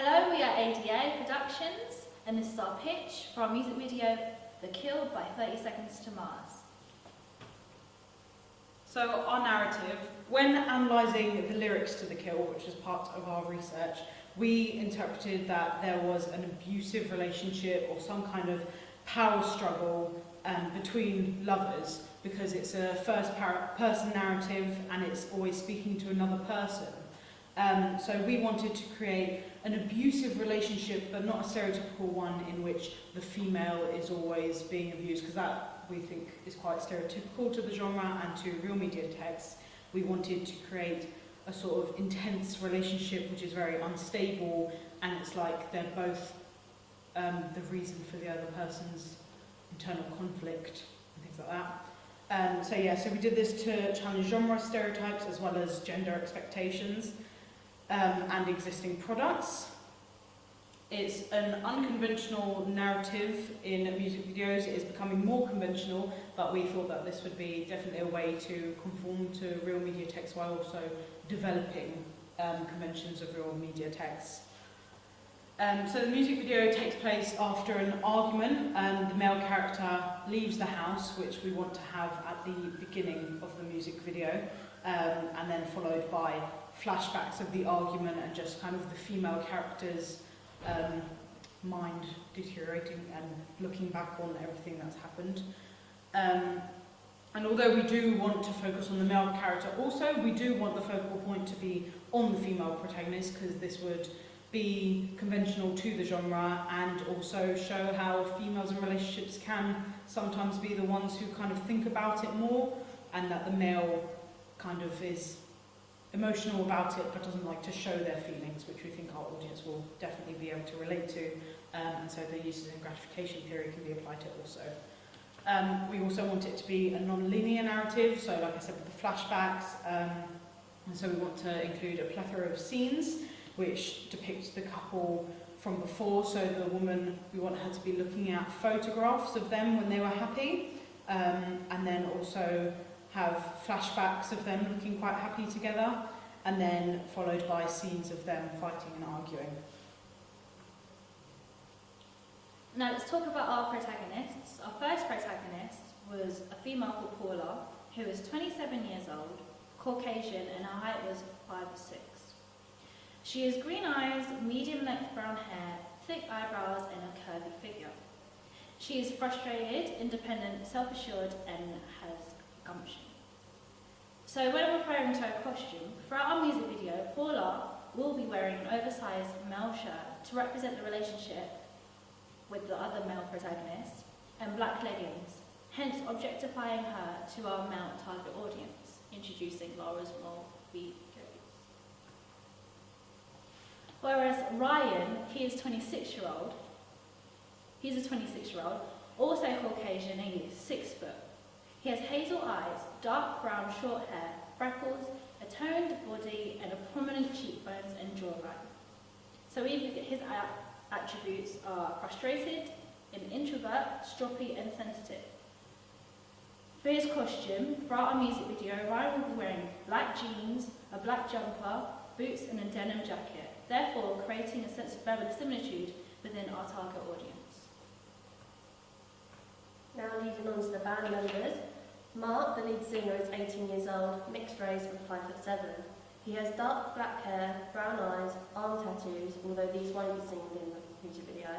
Hello, we are ADA Productions, and this is our pitch for our music video, The Kill by 30 Seconds to Mars. So our narrative, when analysing the lyrics to The Kill, which was part of our research, we interpreted that there was an abusive relationship or some kind of power struggle between lovers, because it's a first-person narrative and it's always speaking to another person. So we wanted to create an abusive relationship, but not a stereotypical one in which the female is always being abused, because that we think is quite stereotypical to the genre and to real media texts. We wanted to create a sort of intense relationship which is very unstable, and it's like they're both the reason for the other person's internal conflict and things like that. So we did this to challenge genre stereotypes as well as gender expectations and existing products. It's an unconventional narrative in music videos. It is becoming more conventional, but we thought that this would be definitely a way to conform to real media text while also developing conventions of real media texts. So the music video takes place after an argument. The male character leaves the house, which we want to have at the beginning of the music video, and then followed by flashbacks of the argument and just kind of the female character's mind deteriorating and looking back on everything that's happened. And although we do want to focus on the male character also, we do want the focal point to be on the female protagonist, because this would be conventional to the genre and also show how females in relationships can sometimes be the ones who kind of think about it more, and that the male kind of is emotional about it but doesn't like to show their feelings, which we think our audience will definitely be able to relate to, and so the uses and gratification theory can be applied to it also. We also want it to be a non-linear narrative, so like I said, with the flashbacks, and so we want to include a plethora of scenes which depict the couple from before. So the woman, we want her to be looking at photographs of them when they were happy, and then also have flashbacks of them looking quite happy together, and then followed by scenes of them fighting and arguing. Now let's talk about our protagonists. Our first protagonist was a female called Paula, who was 27 years old, Caucasian, and her height was 5'6". She has green eyes, medium-length brown hair, thick eyebrows, and a curvy figure. She is frustrated, independent, self-assured, and has gumption. So when referring to her costume, throughout our music video, Paula will be wearing an oversized male shirt to represent the relationship with the other male protagonist, and black leggings, hence objectifying her to our male target audience, introducing Laura's role be good. Whereas Ryan, he's a 26-year-old, also Caucasian, and he is 6 foot. He has hazel eyes, dark brown short hair, freckles, a toned body, and a prominent cheekbones and jawline. So his attributes are frustrated, an introvert, stroppy, and sensitive. For his costume, throughout our music video, Ryan will be wearing black jeans, a black jumper, boots, and a denim jacket, therefore creating a sense of verisimilitude within our target audience. Now leading on to the band members. Mark, the lead singer, is 18 years old, mixed race and 5'7". He has dark black hair, brown eyes, arm tattoos, although these won't be seen in the music video,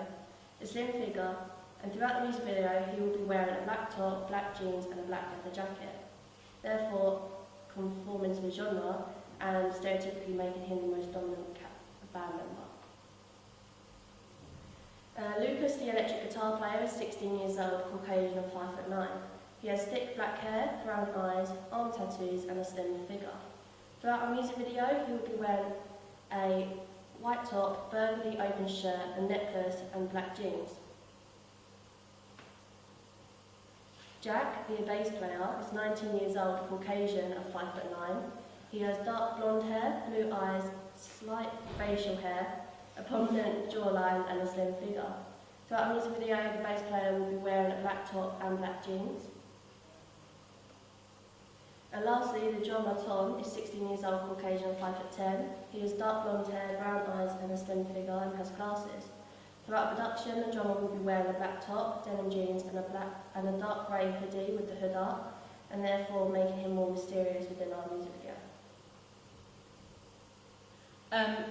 a slim figure, and throughout the music video he will be wearing a black top, black jeans and a black leather jacket, therefore conforming to the genre and stereotypically making him the most dominant band member. Lucas, the electric guitar player, is 16 years old, Caucasian and 5'9". He has thick black hair, brown eyes, arm tattoos and a slim figure. Throughout our music video, he will be wearing a white top, burgundy open shirt, a necklace and black jeans. Jack, the bass player, is 19 years old, Caucasian and 5'9". He has dark blonde hair, blue eyes, slight facial hair, a prominent jawline and a slim figure. Throughout our music video, the bass player will be wearing a black top and black jeans. And lastly, the drummer Tom is 16 years old, Caucasian, 5'10". He has dark blonde hair, brown eyes and a slim figure and has glasses. Throughout production, the drummer will be wearing a black top, denim jeans and a dark grey hoodie with the hood up, and therefore making him more mysterious within our music video.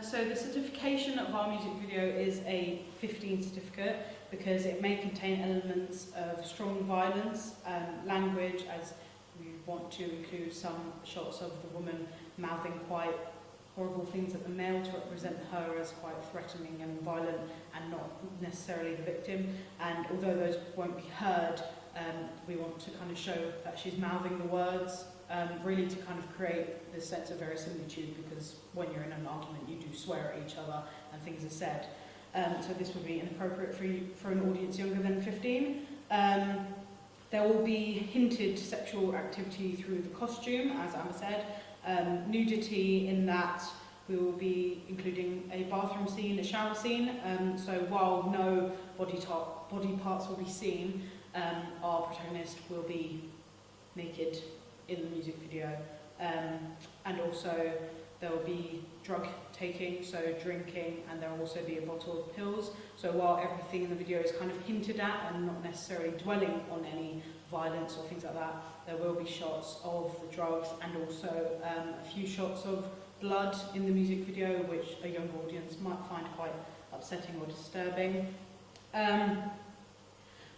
So the certification of our music video is a 15 certificate because it may contain elements of strong violence, language, as we want to include some shots of the woman mouthing quite horrible things at the male to represent her as quite threatening and violent and not necessarily the victim. And although those won't be heard, we want to kind of show that she's mouthing the words, really to kind of create this sense of verisimilitude, because when you're in an argument you do swear at each other and things are said. So this would be inappropriate for an audience younger than 15. There will be hinted sexual activity through the costume, as Amber said. Nudity in that we will be including a bathroom scene, a shower scene. So while no body parts will be seen, our protagonist will be naked in the music video. And also there will be drug taking, so drinking, and there will also be a bottle of pills. So while everything in the video is kind of hinted at and not necessarily dwelling on any violence or things like that, there will be shots of the drugs and also a few shots of blood in the music video, which a young audience might find quite upsetting or disturbing.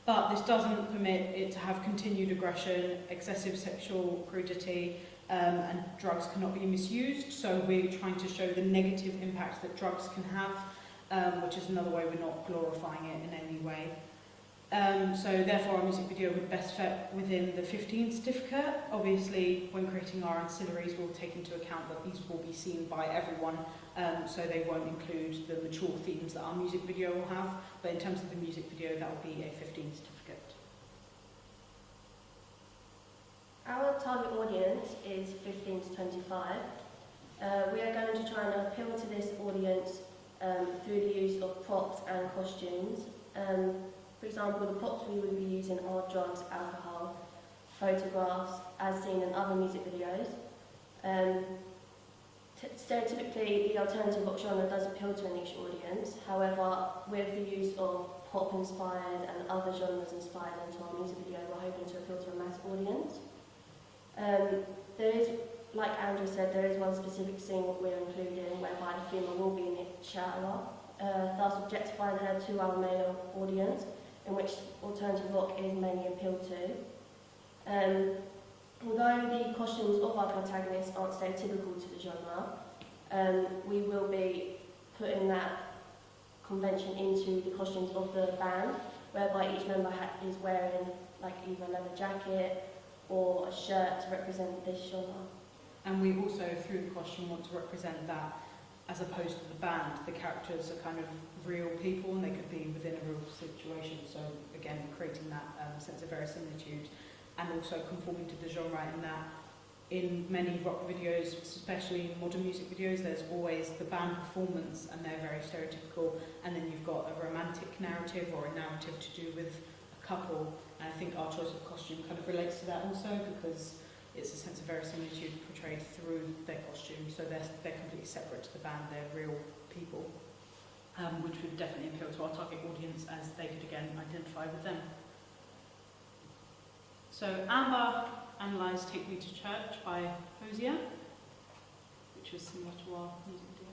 But this doesn't permit it to have continued aggression, excessive sexual crudity, and drugs cannot be misused. So we're trying to show the negative impact that drugs can have, which is another way we're not glorifying it in any way. So therefore our music video would best fit within the 15 certificate. Obviously when creating our ancillaries we'll take into account that these will be seen by everyone, so they won't include the mature themes that our music video will have, but in terms of the music video that will be a 15 certificate. Our target audience is 15 to 25. We are going to try and appeal to this audience through the use of props and costumes. For example, the props we would be using are drugs, alcohol, photographs, as seen in other music videos. Stereotypically, the alternative rock genre does appeal to a niche audience. However, with the use of pop-inspired and other genres inspired into our music video, we're hoping to appeal to a mass audience. There is, like Andrew said, there is one specific scene that we're including whereby the female will be in the shower, thus objectifying her to our male audience, in which alternative rock is mainly appealed to. Although the costumes of our protagonists aren't stereotypical to the genre, we will be putting that convention into the costumes of the band, whereby each member is wearing like either a leather jacket or a shirt to represent this genre. And we also, through the costume, want to represent that as opposed to the band. The characters are kind of real people and they could be within a real situation. So again, creating that sense of verisimilitude and also conforming to the genre in that in many rock videos, especially in modern music videos, there's always the band performance and they're very stereotypical, and then you've got a romantic narrative or a narrative to do with a couple, and I think our choice of costume kind of relates to that also, because it's a sense of verisimilitude portrayed through their costume, so they're completely separate to the band, they're real people, which would definitely appeal to our target audience as they could again identify with them. So Amber analysed Take Me to Church by Hosier, which was similar to our music video.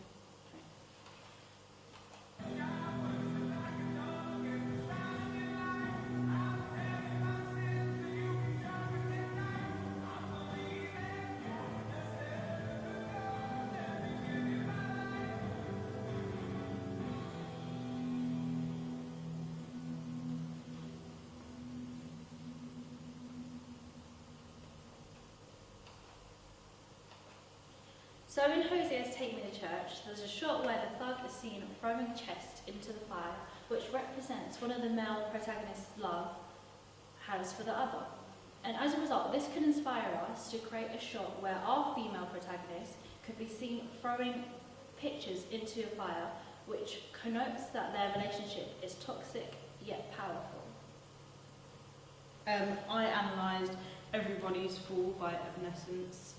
So in Hosier's Take Me to Church, there's a shot where the thug is seen throwing a chest into the fire, which represents one of the male protagonists' love has for the other. And as a result, this could inspire us to create a shot where our female protagonist could be seen throwing pictures into a fire, which connotes that their relationship is toxic yet powerful. I analysed Everybody's Fool by Evanescence.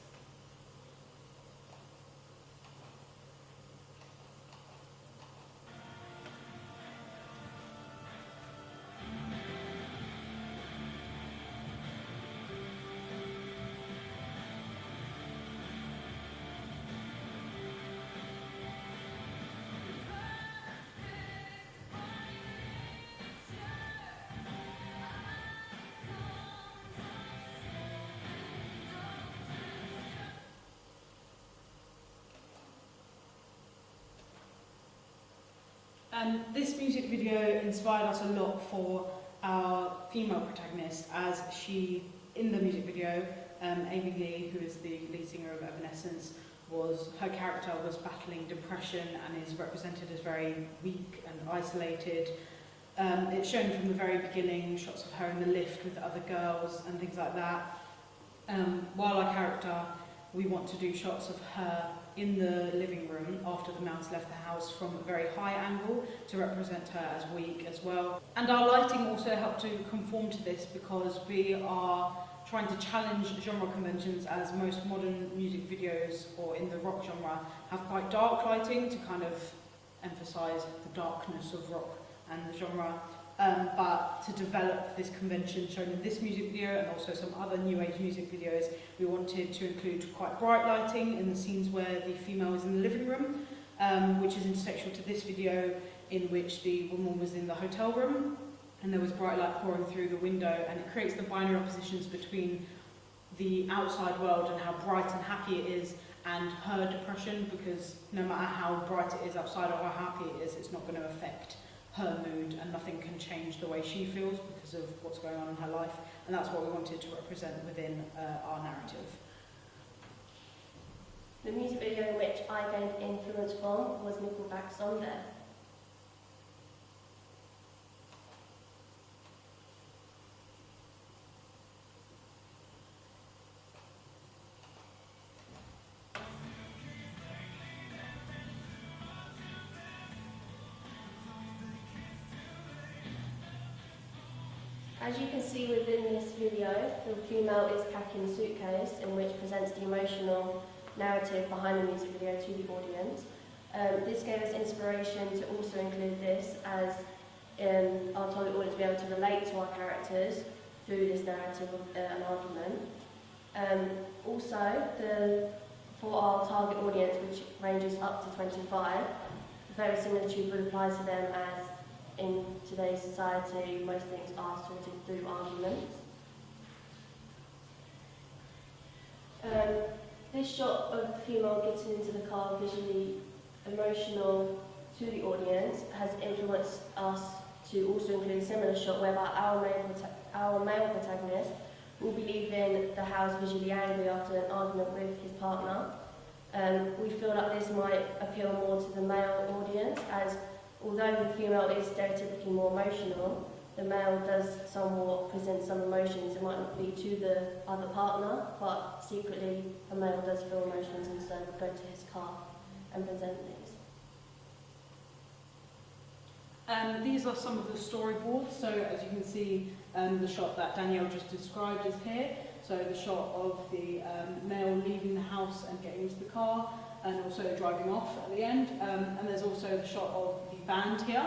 This music video inspired us a lot for our female protagonist, as she, in the music video, Amy Lee, who is the lead singer of Evanescence, her character was battling depression and is represented as very weak and isolated. It's shown from the very beginning, shots of her in the lift with other girls and things like that. While our character, we want to do shots of her in the living room after the mouse left the house from a very high angle to represent her as weak as well. And our lighting also helped to conform to this, because we are trying to challenge genre conventions, as most modern music videos, or in the rock genre, have quite dark lighting to kind of emphasise the darkness of rock and the genre. But to develop this convention shown in this music video and also some other new age music videos, we wanted to include quite bright lighting in the scenes where the female is in the living room, which is intersectional to this video, in which the woman was in the hotel room and there was bright light pouring through the window, and it creates the binary oppositions between the outside world and how bright and happy it is, and her depression, because no matter how bright it is outside or how happy it is, it's not going to affect her mood, and nothing can change the way she feels because of what's going on in her life. And that's what we wanted to represent within our narrative. The music video in which I gained influence from was Nickelback's Someday. As you can see within this video, the female is packing a suitcase, in which presents the emotional narrative behind the music video to the audience. This gave us inspiration to also include this, as our target audience be able to relate to our characters through this narrative of an argument. For our target audience, which ranges up to 25, very similitude would apply to them, as in today's society, most things are sorted through arguments. This shot of the female getting into the car, visually emotional to the audience, has influenced us to also include a similar shot whereby our male protagonist will be leaving the house visually angry after an argument with his partner. We feel that this might appeal more to the male audience, as although the female is stereotypically more emotional, the male does somewhat present some emotions. It might not be to the other partner, but secretly a male does feel emotions, and so would go to his car and present these. These are some of the storyboards. So as you can see, the shot that Danielle just described is here. So the shot of the male leaving the house and getting into the car, and also driving off at the end. And there's also the shot of the band here.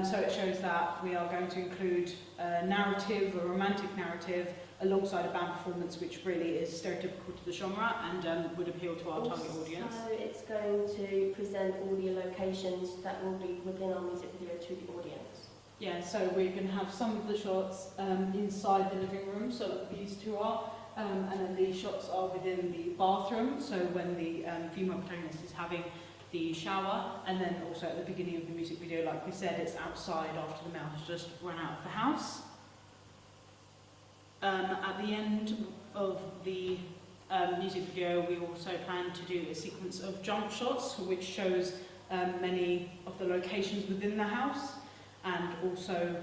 So it shows that we are going to include a narrative, a romantic narrative, alongside a band performance, which really is stereotypical to the genre and would appeal to our target audience. So it's going to present all the locations that will be within our music video to the audience. Yeah, so we're going to have some of the shots inside the living room, so like these two are, and then these shots are within the bathroom, so when the female protagonist is having the shower, and then also at the beginning of the music video, like we said, it's outside after the male has just run out of the house. At the end of the music video, we also plan to do a sequence of jump shots, which shows many of the locations within the house, and also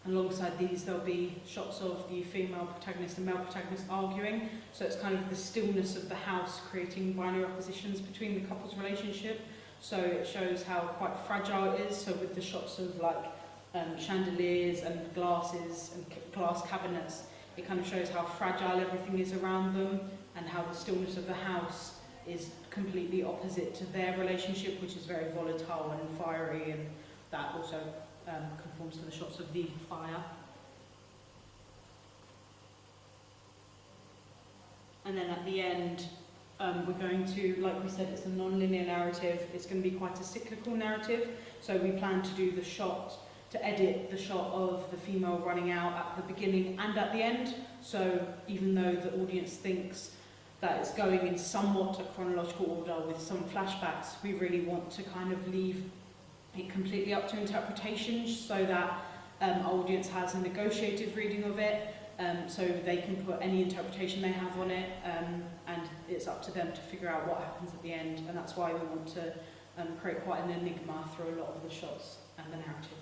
alongside these there'll be shots of the female protagonist and male protagonist arguing, so it's kind of the stillness of the house creating binary oppositions between the couple's relationship, so it shows how quite fragile it is. So with the shots of like chandeliers and glasses and glass cabinets, it kind of shows how fragile everything is around them and how the stillness of the house is completely opposite to their relationship, which is very volatile and fiery, and that also conforms to the shots of the fire. And then at the end, we're going to, like we said, it's a non-linear narrative. It's going to be quite a cyclical narrative. So we plan to do the shot, to edit the shot of the female running out at the beginning and at the end. So even though the audience thinks that it's going in somewhat a chronological order with some flashbacks, we really want to kind of leave it completely up to interpretation so that our audience has a negotiated reading of it, so they can put any interpretation they have on it, and it's up to them to figure out what happens at the end. And that's why we want to create quite an enigma through a lot of the shots and the narrative.